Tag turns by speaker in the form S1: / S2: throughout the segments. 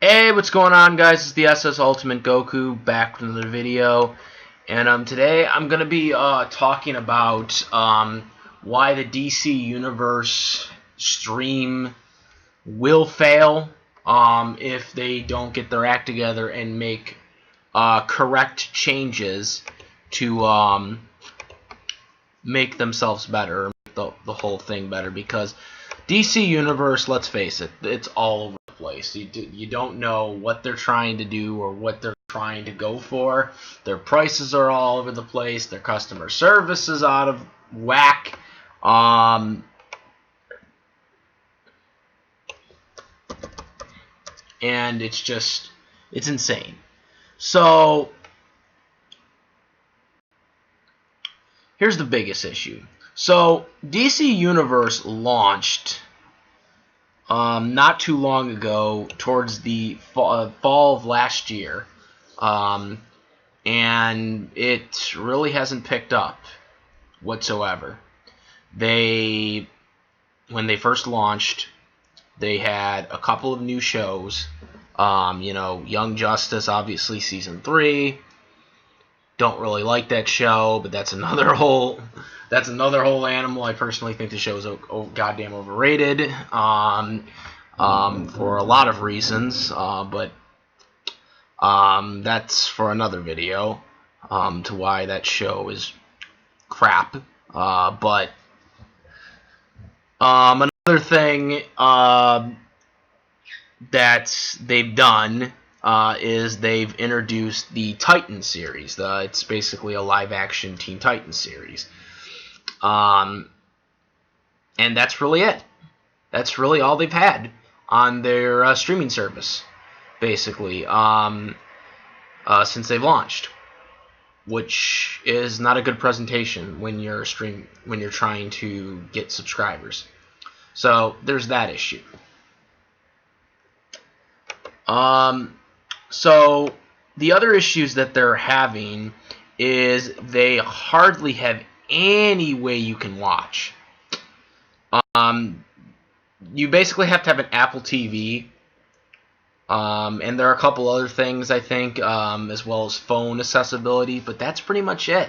S1: Hey, what's going on, guys? It's the SS Ultimate Goku back with another video, and today I'm gonna be talking about why the DC Universe stream will fail if they don't get their act together and make correct changes to make themselves better, make the whole thing better. Because DC Universe, let's face it, it's all over the place. You don't know what they're trying to do or what they're trying to go for. Their prices are all over the place. Their customer service is out of whack. And it's insane. So here's the biggest issue. So DC Universe launched not too long ago, towards the fall of last year, and it really hasn't picked up whatsoever. When they first launched, they had a couple of new shows. Young Justice, obviously season 3. Don't really like that show, but that's another whole animal. I personally think the show is goddamn overrated for a lot of reasons, but that's for another video to why that show is crap. But another thing that they've done is they've introduced the Titan series. It's basically a live-action Teen Titans series. And that's really it. That's really all they've had on their streaming service, basically, since they've launched, which is not a good presentation when you're trying to get subscribers. So there's that issue. So the other issues that they're having is they hardly have any way you can watch. You basically have to have an Apple TV, and there are a couple other things, I think, as well as phone accessibility, but that's pretty much it.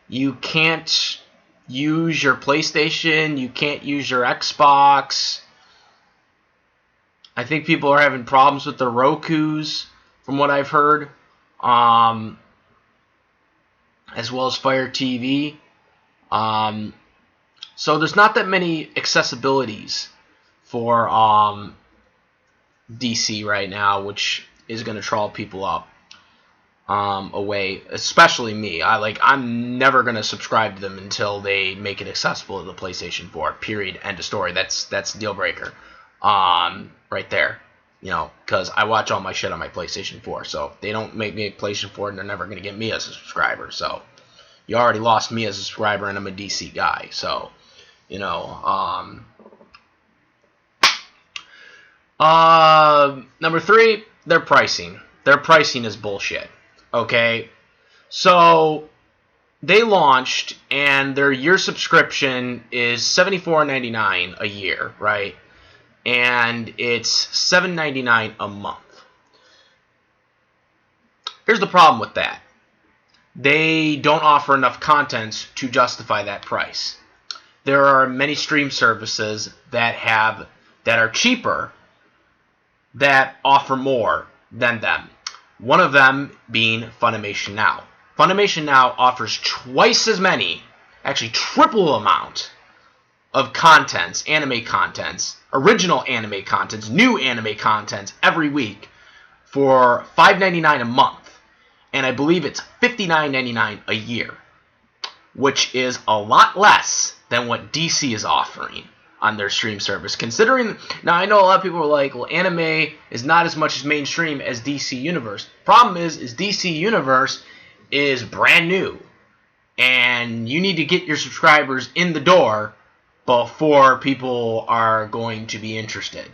S1: You can't use your PlayStation, you can't use your Xbox. I think people are having problems with their Rokus, from what I've heard, as well as Fire TV. So there's not that many accessibilities for DC right now, which is going to draw people up away, especially me. I'm never going to subscribe to them until they make it accessible to the PlayStation 4. Period. End of story. That's deal breaker. Right there. Because I watch all my shit on my PlayStation 4. So if they don't make me a PlayStation 4, they're never going to get me as a subscriber. So you already lost me as a subscriber, and I'm a DC guy. So, number 3, their pricing. Their pricing is bullshit. Okay? So they launched, and their year subscription is $74.99 a year, right? And it's $7.99 a month. Here's the problem with that. They don't offer enough content to justify that price. There are many stream services that are cheaper, that offer more than them. One of them being Funimation Now. Funimation Now offers twice as many, actually triple amount of contents, anime contents, original anime contents, new anime contents every week for $5.99 a month. And I believe it's $59.99 a year, which is a lot less than what DC is offering on their stream service. Considering, now I know a lot of people are like, well, anime is not as much as mainstream as DC Universe. Problem is DC Universe is brand new, and you need to get your subscribers in the door before people are going to be interested.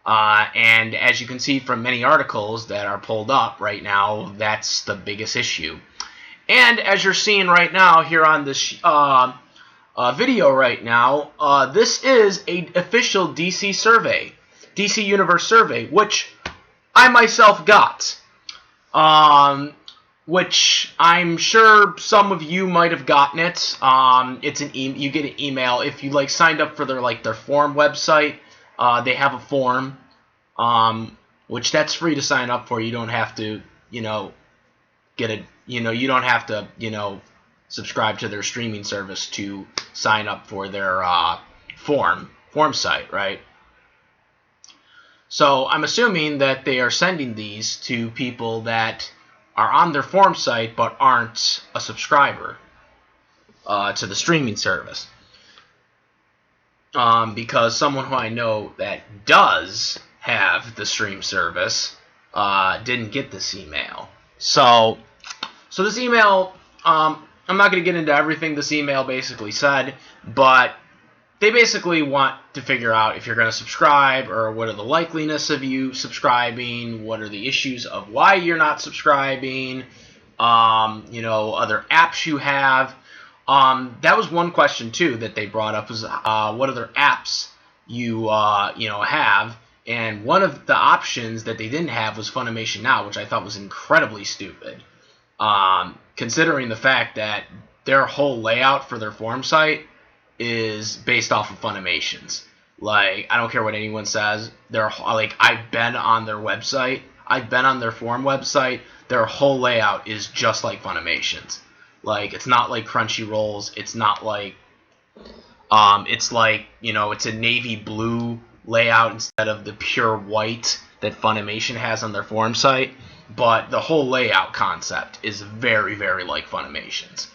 S1: And as you can see from many articles that are pulled up right now, that's the biggest issue. And as you're seeing right now here on this video right now, this is an official DC survey, DC Universe survey, which I myself got. Which I'm sure some of you might have gotten it. It's you get an email if you signed up for their form website. They have a form, which that's free to sign up for. You don't have to, get it. You don't have to, subscribe to their streaming service to sign up for their form site, right? So I'm assuming that they are sending these to people that are on their form site but aren't a subscriber to the streaming service. Because someone who I know that does have the stream service didn't get this email. So this email, I'm not going to get into everything this email basically said, but they basically want to figure out if you're going to subscribe, or what are the likeliness of you subscribing, what are the issues of why you're not subscribing, other apps you have. That was one question too that they brought up, was what other apps you have, and one of the options that they didn't have was Funimation Now, which I thought was incredibly stupid, considering the fact that their whole layout for their forum site is based off of Funimation's. I don't care what anyone says. I've been on their website. I've been on their forum website. Their whole layout is just like Funimation's. It's not like Crunchyroll's. It's not like, it's it's a navy blue layout instead of the pure white that Funimation has on their forum site. But the whole layout concept is very, very like Funimation's.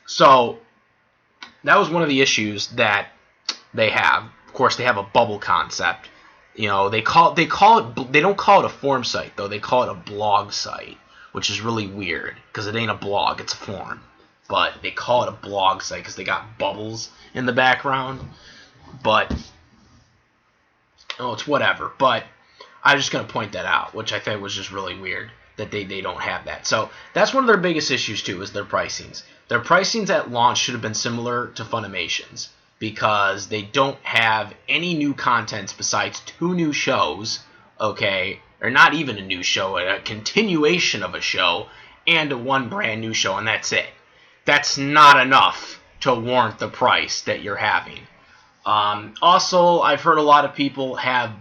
S1: So that was one of the issues that they have. Of course, they have a bubble concept. They don't call it a forum site though. They call it a blog site, which is really weird because it ain't a blog, it's a forum. But they call it a blog site because they got bubbles in the background. But it's whatever. But I'm just gonna point that out, which I think was just really weird that they don't have that. So that's one of their biggest issues too, is their pricings. Their pricings at launch should have been similar to Funimation's, because they don't have any new contents besides 2 new shows, okay, or not even a new show, a continuation of a show, and 1 brand new show, and that's it. That's not enough to warrant the price that you're having. Also, I've heard a lot of people have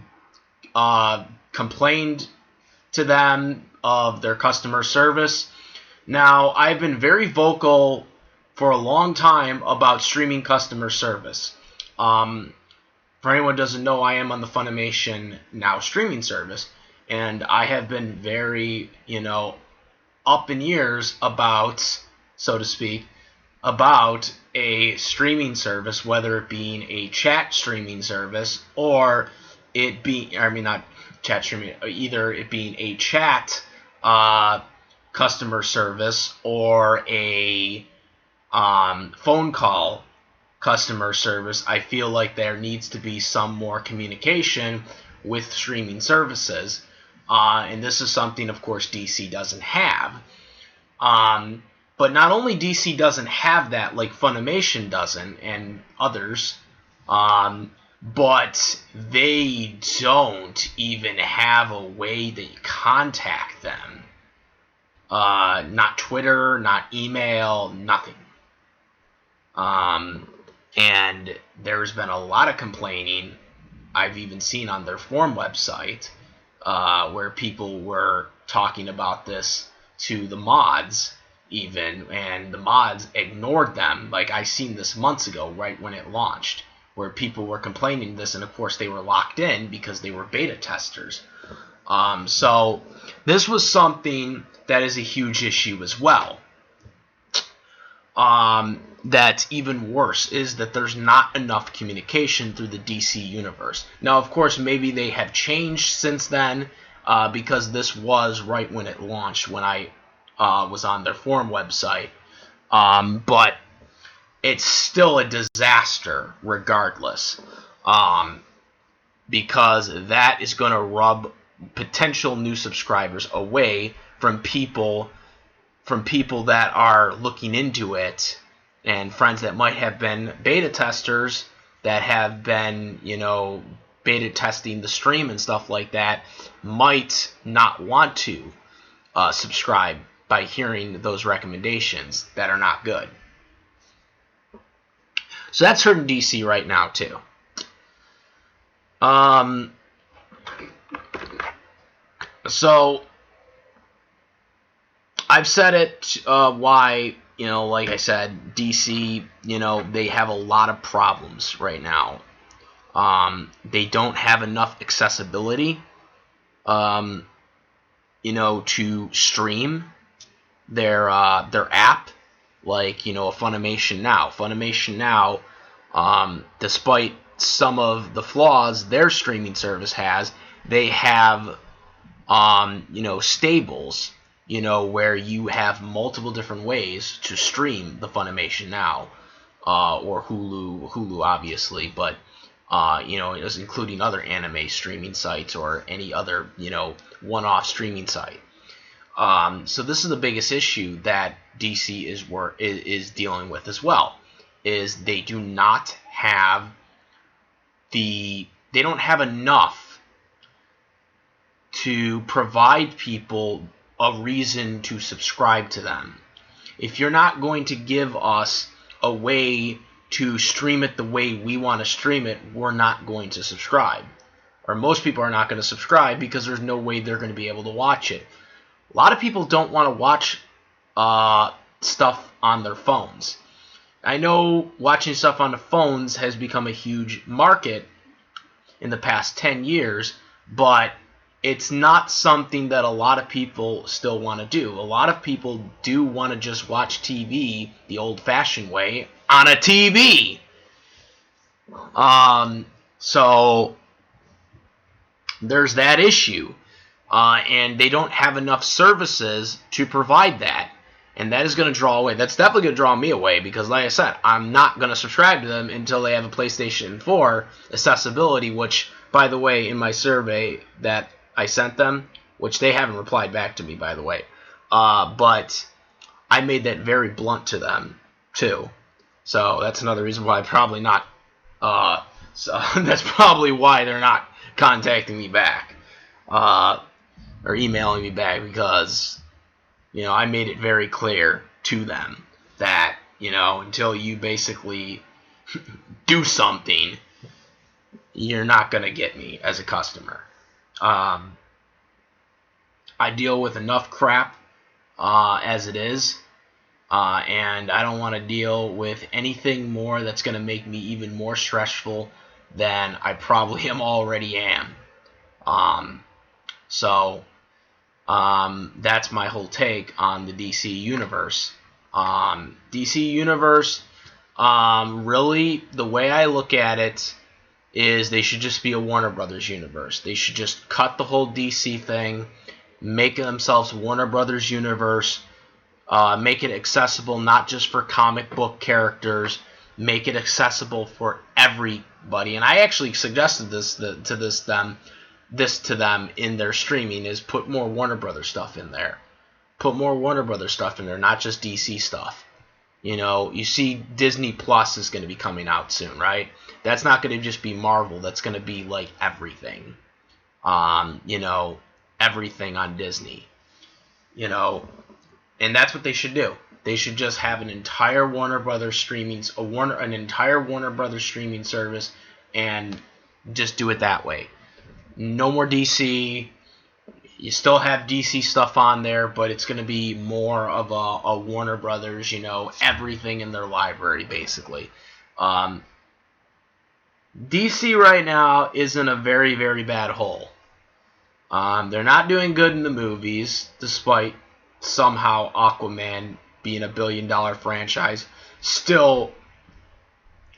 S1: complained to them of their customer service. Now, I've been very vocal for a long time about streaming customer service. For anyone who doesn't know, I am on the Funimation Now streaming service, and I have been very, up in years about, so to speak, about a streaming service, whether it being a chat streaming service or it being, not chat streaming, either it being a chat customer service or a phone call customer service. I feel like there needs to be some more communication with streaming services, and this is something, of course, DC doesn't have. But not only DC doesn't have that, like Funimation doesn't, and others, but they don't even have a way to contact them. Not Twitter, not email, nothing. And there's been a lot of complaining I've even seen on their forum website, where people were talking about this to the mods even, and the mods ignored them. I seen this months ago, right when it launched, where people were complaining this, and of course they were locked in because they were beta testers. So this was something that is a huge issue as well. That's even worse is that there's not enough communication through the DC universe. Now, of course, maybe they have changed since then, because this was right when it launched, when I was on their forum website. But it's still a disaster regardless, because that is going to rub potential new subscribers away from people that are looking into it, and friends that might have been beta testers that have been, beta testing the stream and stuff like that might not want to subscribe by hearing those recommendations that are not good. So that's hurting DC right now too. So I've said it why, like I said, DC, they have a lot of problems right now. They don't have enough accessibility, to stream their app, like, a Funimation Now. Funimation Now, despite some of the flaws their streaming service has, they have, stables, where you have multiple different ways to stream the Funimation Now, or Hulu obviously, but it was including other anime streaming sites or any other, one-off streaming site. So this is the biggest issue that DC is dealing with as well, is they don't have enough to provide people a reason to subscribe to them. If you're not going to give us a way to stream it the way we want to stream it, we're not going to subscribe. Or most people are not going to subscribe because there's no way they're going to be able to watch it. A lot of people don't want to watch stuff on their phones. I know watching stuff on the phones has become a huge market in the past 10 years, but it's not something that a lot of people still want to do. A lot of people do want to just watch TV the old-fashioned way on a TV. So there's that issue. And they don't have enough services to provide that. And that is going to draw away. That's definitely going to draw me away because, like I said, I'm not going to subscribe to them until they have a PlayStation 4 accessibility, which, by the way, in my survey that I sent them, which they haven't replied back to me, by the way, but I made that very blunt to them, too. So that's another reason why probably not. So that's probably why they're not contacting me back. Or emailing me back, because I made it very clear to them that until you basically do something, you're not going to get me as a customer. I deal with enough crap as it is, and I don't want to deal with anything more that's going to make me even more stressful than I probably already am. So that's my whole take on the DC Universe. DC Universe, really, the way I look at it is they should just be a Warner Brothers universe. They should just cut the whole DC thing, make themselves Warner Brothers universe, make it accessible not just for comic book characters, make it accessible for everybody. And I actually suggested this to them in their streaming, is put more Warner Brothers stuff in there. Put more Warner Brothers stuff in there, not just DC stuff. You see Disney Plus is going to be coming out soon, right? That's not going to just be Marvel. That's going to be like everything. Everything on Disney. And that's what they should do. They should just have an entire Warner Brothers streaming service and just do it that way. No more DC. You still have DC stuff on there, but it's going to be more of a Warner Brothers, everything in their library, basically. DC right now is in a very, very bad hole. They're not doing good in the movies, despite somehow Aquaman being a billion-dollar franchise. Still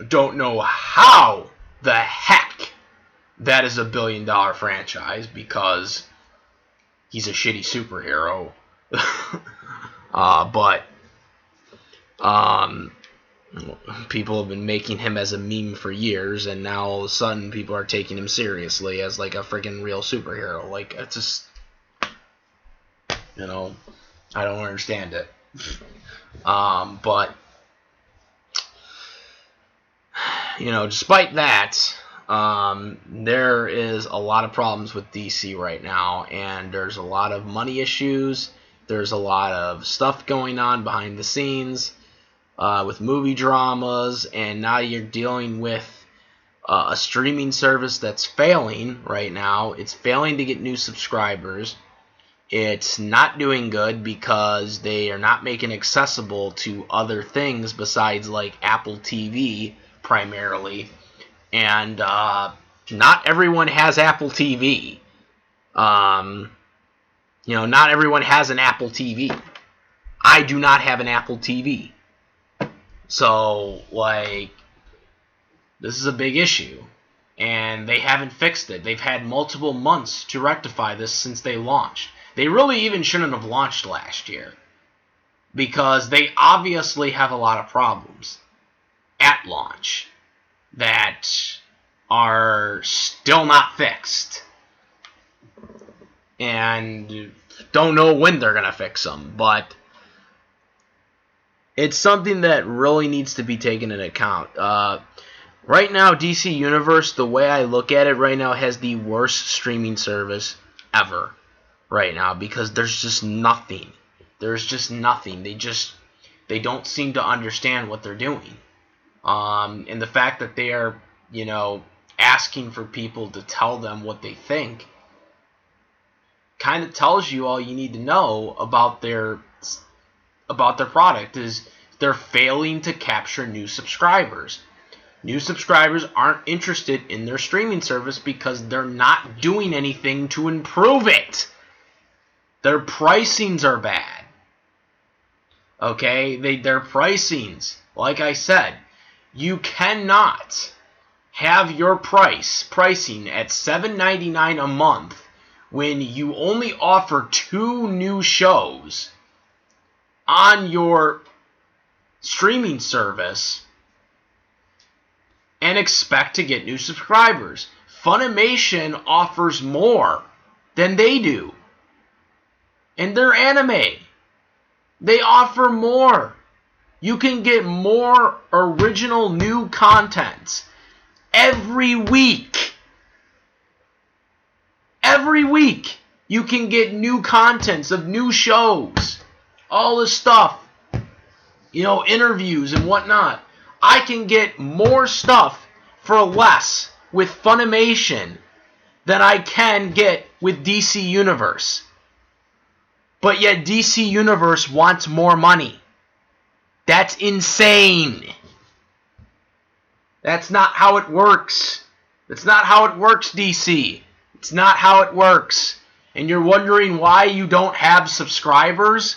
S1: don't know how the heck that is a billion-dollar franchise, because he's a shitty superhero. But people have been making him as a meme for years, and now all of a sudden people are taking him seriously as like a freaking real superhero. Like, it's just, I don't understand it. But despite that, there is a lot of problems with DC right now, and there's a lot of money issues. There's a lot of stuff going on behind the scenes with movie dramas, and now you're dealing with a streaming service that's failing right now. It's failing to get new subscribers. It's not doing good because they are not making it accessible to other things besides like Apple TV primarily. And not everyone has Apple TV. Not everyone has an Apple TV. I do not have an Apple TV. So, this is a big issue. And they haven't fixed it. They've had multiple months to rectify this since they launched. They really even shouldn't have launched last year, because they obviously have a lot of problems at launch that are still not fixed, and don't know when they're going to fix them, but it's something that really needs to be taken into account. Right now, DC Universe, the way I look at it right now, has the worst streaming service ever right now, because there's just nothing. There's just nothing. They don't seem to understand what they're doing. And the fact that they are, asking for people to tell them what they think kind of tells you all you need to know about their product. Is they're failing to capture new subscribers. New subscribers aren't interested in their streaming service because they're not doing anything to improve it. Their pricings are bad. Okay? Their pricings, like I said, you cannot have your pricing at $7.99 a month when you only offer 2 new shows on your streaming service and expect to get new subscribers. Funimation offers more than they do. And they're anime. They offer more. You can get more original new content every week. Every week you can get new contents of new shows. All this stuff. Interviews and whatnot. I can get more stuff for less with Funimation than I can get with DC Universe. But yet DC Universe wants more money. That's insane. That's not how it works. That's not how it works, DC. It's not how it works. And you're wondering why you don't have subscribers?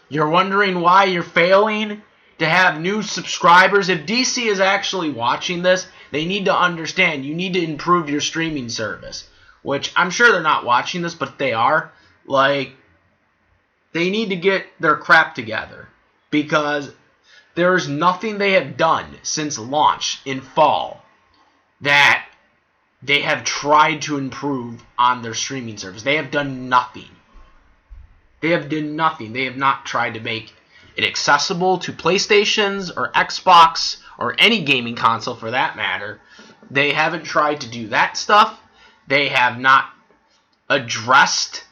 S1: You're wondering why you're failing to have new subscribers? If DC is actually watching this, they need to understand you need to improve your streaming service. Which I'm sure they're not watching this, but if they are, they need to get their crap together, because there's nothing they have done since launch in fall that they have tried to improve on their streaming service. They have done nothing. They have done nothing. They have not tried to make it accessible to PlayStations or Xbox or any gaming console for that matter. They haven't tried to do that stuff. They have not addressed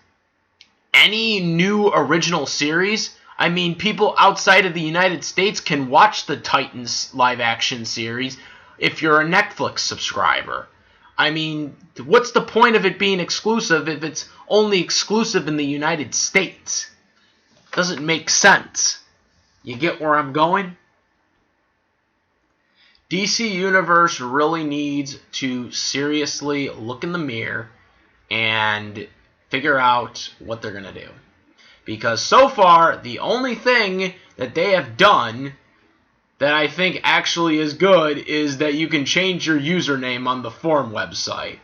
S1: any new original series. I mean, people outside of the United States can watch the Titans live-action series if you're a Netflix subscriber. I mean, what's the point of it being exclusive if it's only exclusive in the United States? Doesn't make sense. You get where I'm going? DC Universe really needs to seriously look in the mirror and figure out what they're going to do. Because so far, the only thing that they have done that I think actually is good is that you can change your username on the forum website.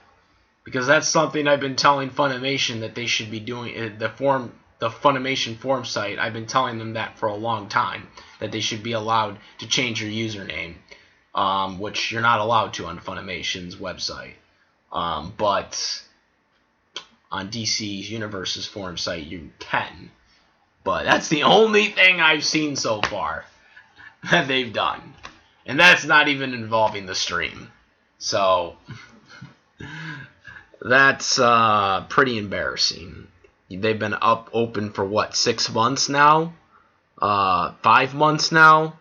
S1: Because that's something I've been telling Funimation that they should be doing. The Funimation forum site, I've been telling them that for a long time. That they should be allowed to change your username. Which you're not allowed to on Funimation's website. But on DC Universe's forum site, you can. But that's the only thing I've seen so far that they've done. And that's not even involving the stream. So that's pretty embarrassing. They've been open for what, 6 months now? 5 months now?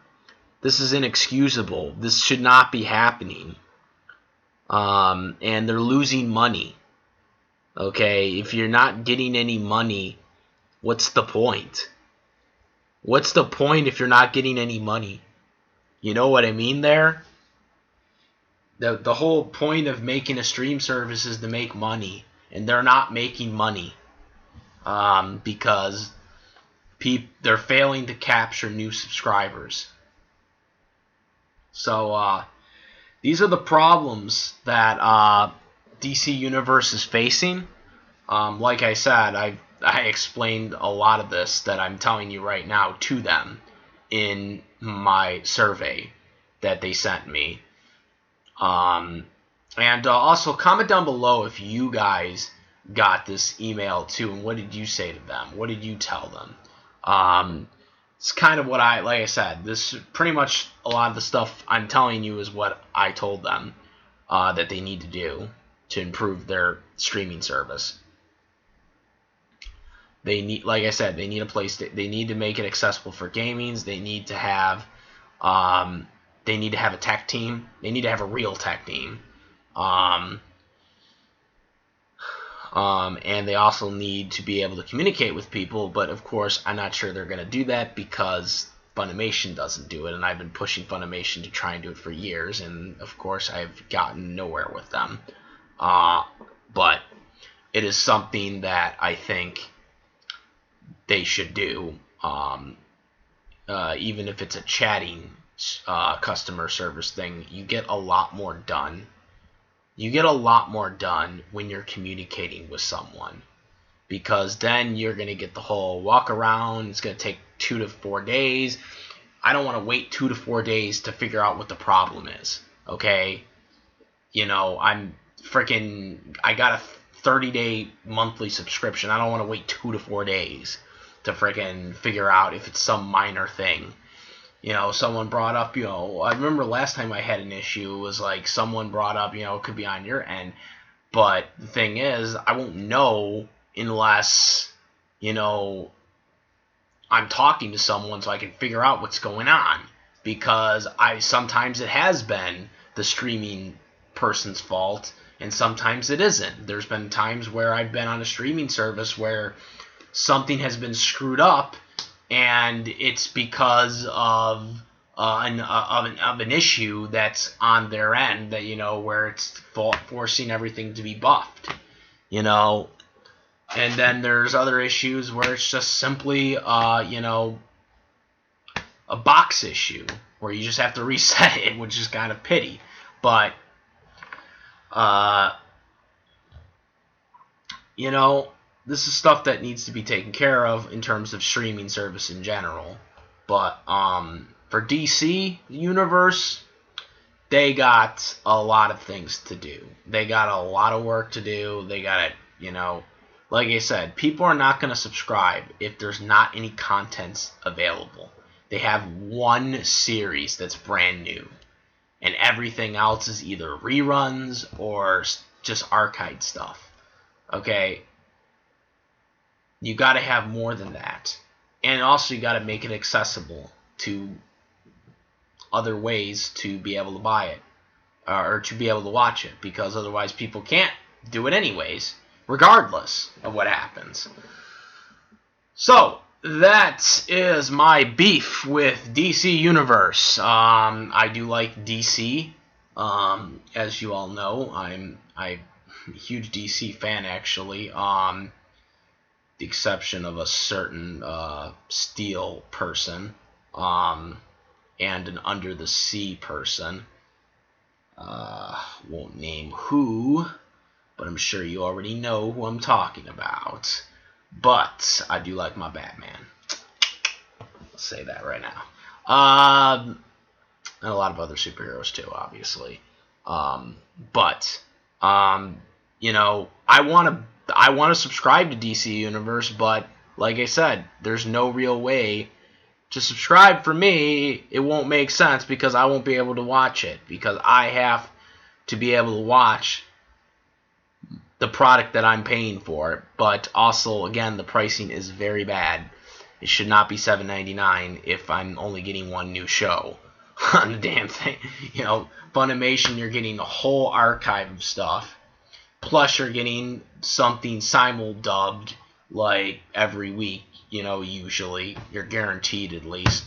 S1: This is inexcusable. This should not be happening. And they're losing money. Okay, if you're not getting any money, what's the point? What's the point if you're not getting any money? You know what I mean there? The whole point of making a stream service is to make money, and they're not making money because they're failing to capture new subscribers. So these are the problems that DC Universe is facing. Like I said, I explained a lot of this that I'm telling you right now to them in my survey that they sent me. And also comment down below if you guys got this email too, and what did you say to them? What did you tell them? It's kind of what like I said, this pretty much a lot of the stuff I'm telling you is what I told them that they need to do to improve their streaming service. They need, like I said, they need a place. They need to make it accessible for gamings. They need to have, a tech team. They need to have a real tech team. And they also need to be able to communicate with people. But of course, I'm not sure they're going to do that because Funimation doesn't do it, and I've been pushing Funimation to try and do it for years, and of course, I've gotten nowhere with them. But it is something that I think they should do, even if it's a chatting customer service thing. You get a lot more done. You get a lot more done when you're communicating with someone, because then you're going to get the whole walk around. It's going to take 2 to 4 days. I don't want to wait 2 to 4 days to figure out what the problem is, okay? You know, I got a 30-day monthly subscription. I don't want to wait 2 to 4 days to freaking figure out if it's some minor thing. You know, someone brought up, I remember last time I had an issue, it was like someone brought up, it could be on your end. But the thing is, I won't know unless, I'm talking to someone so I can figure out what's going on. Because sometimes it has been the streaming person's fault, and sometimes it isn't. There's been times where I've been on a streaming service where something has been screwed up, and it's because of an issue that's on their end, that where it's forcing everything to be buffed, and then there's other issues where it's just simply a box issue where you just have to reset it, which is kind of pity. But this is stuff that needs to be taken care of in terms of streaming service in general. But for DC Universe, they got a lot of things to do. They got a lot of work to do. They got to, like I said, people are not going to subscribe if there's not any content available. They have one series that's brand new, and everything else is either reruns or just archived stuff. Okay? You got to have more than that. And also you got to make it accessible to other ways to be able to buy it, or to be able to watch it, because otherwise people can't do it anyways, regardless of what happens. So, that is my beef with DC Universe. I do like DC. As you all know, I'm a huge DC fan, actually. The exception of a certain Steel person, and an Under the Sea person. Won't name who, but I'm sure you already know who I'm talking about. But I do like my Batman. I'll say that right now. And a lot of other superheroes too, obviously. But I want to subscribe to DC Universe, but like I said, there's no real way to subscribe for me, it won't make sense because I won't be able to watch it, because I have to be able to watch the product that I'm paying for. But also, again, the pricing is very bad. It should not be $7.99 if I'm only getting one new show on the damn thing. Funimation, you're getting a whole archive of stuff. Plus, you're getting something simul-dubbed like every week. Usually. You're guaranteed, at least,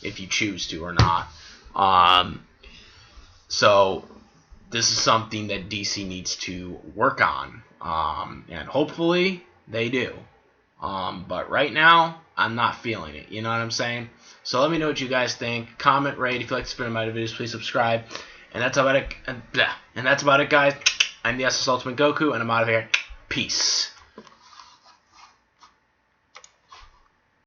S1: if you choose to or not. So, this is something that DC needs to work on. And hopefully, they do. But right now, I'm not feeling it. You know what I'm saying? So let me know what you guys think. Comment, rate. If you like to spin my videos, please subscribe. And that's about it. And that's about it, guys. I'm the SS Ultimate Goku, and I'm out of here. Peace.